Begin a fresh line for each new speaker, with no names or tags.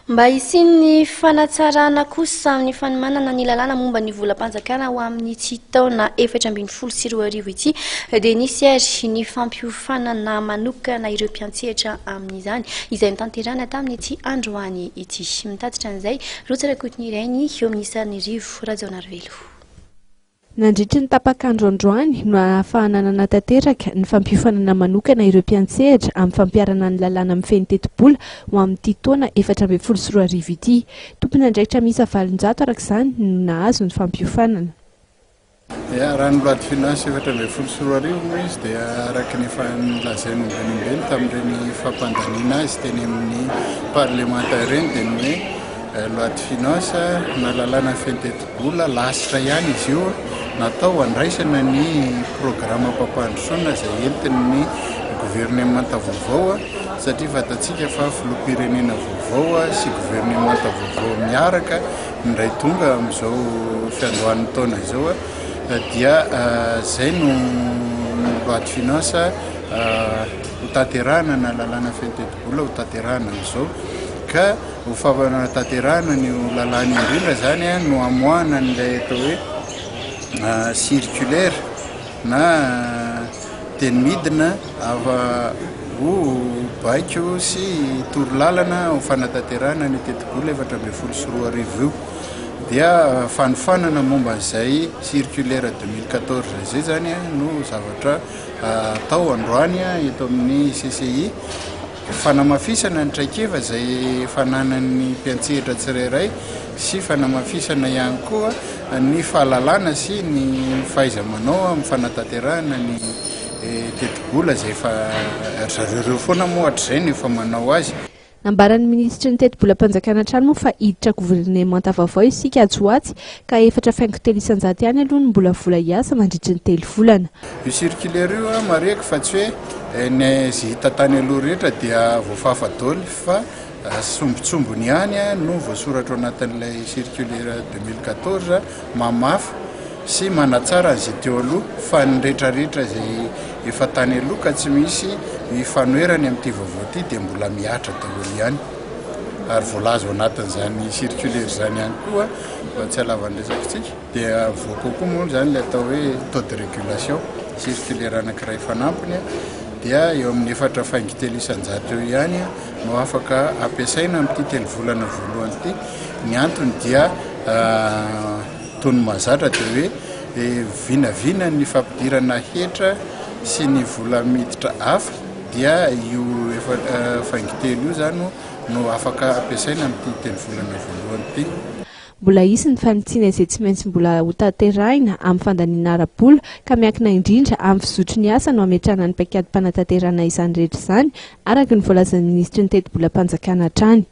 Mba isiany fanatsarana kosa amin'ny fanomanana ny lalàna momba ny volam-panjakana ho amin'ny tsy taona 2024 ity dia nisy ary ny fampiofanana manokana ireo mpiantsehatra amin'izany izay nitanterana tamin'ny ity androany ity. Mitatitra an'izay rotsakotiny irainy eo amin'ny isan'ny rivo Rajaonarivelo.
Nandritra ny tapakandro androany no ahafahanana tanteraka ny fampiofanana manokana ireo mpiantsehatra amin'ny fampiarana ny lalàna amin'ny feno teti-bola ho amin'ity taona 2024 ity. Tompony andraikitra misa 700 arak'izany no nahazo ny fampiofanana.
Raha ny loi de finance 2024 moa izy dia araka ny efa nilazainy ambenimbeny tamin'ireny fampandaniana azy teny amin'ny parlementaire ireny dia ny hoe loi de finance na lalàna feno teti-bola lasitra ihany izy io natao andraisana ny programme pampandrosoana izay entin'ny gouvernemanta vaovao satria fatatsika fa filoham-pirenena vaovao sy gouvernemanta vaovao miaraka indray tonga amin'izao fiandohan'ny taona izao dia izay no loi de finance ho tanterahana na lalàna feno teti-bola ho tanterahana amin'izao ka ho fahatanterahana ny lalàna indrindra zany no amoahana n'ilay atao hoe circulaire na teny midina ho baiko sy torolalana ho fanatanterahana ny teti-bola 2024 io dia fanofanana momba izay circulaire 2014 izay zany no zavatra atao androany eto amin'ny CCI fanamafisana ny traikefa izay fananan'ny mpiantsehatra tsirairay sy fanamafisana ihany koa ny fahalalana sy ny fahaiza-manao amin'ny fanatanterahana ny teti-bola izay zareo foana moa hatr'izay ny efa manao azy.
Nambaran'ny ministra ny teti-bolam-panjakana hatrany moa fa hiditra gouvernemanta vaovao isika ajoatsy ka 4,300 ihany aloha ny mbola vola hiasa mandritra ny 3 volana.
Io circulaire io mareko fa tsy hoe ny hita tany aloha rehetra dia voafafa daholo fa sombitsombony ihany no voasoratra ao anatin'ilay circulaire 2014 mamafa sy manatsara an'izay teo aloha fa ny rehetrarehetra izay efa tany aloha ka tsy misy fanoerany amin'ity vaovao ity dia mbola miatra daholo ihany ary voalaza ao anatin'izany circulaire izany ihany koa mba tsy halavan'resakitsika dia voaka koa moa zany ilay atao hoe taux de régulation circulaire anankiray fanampiny dia eo amin'ny 4,300 eo ihany no afaka ampiasaina amin'ity 3 volana voalohany ity. Ny antony dia tony mazatra dia hoe vinavina ny fampidirana hetra sy ny vola miditra hafa dia io 4,3 io zany no afaka ampiasaina amin'ity 3 volana voalohany ity.
Mbola isy ny fanitsiana izay tsy maintsy mbola ho tanterahina amin'ny fandaniana ara-bola ka miankina indrindra amin'ny fizotry ny asa no ametrahana ny paikady mpanatanterahana izany rehetra izany araka ny voalazan'ny ministra ny teti-bolam-panjakana hatrany.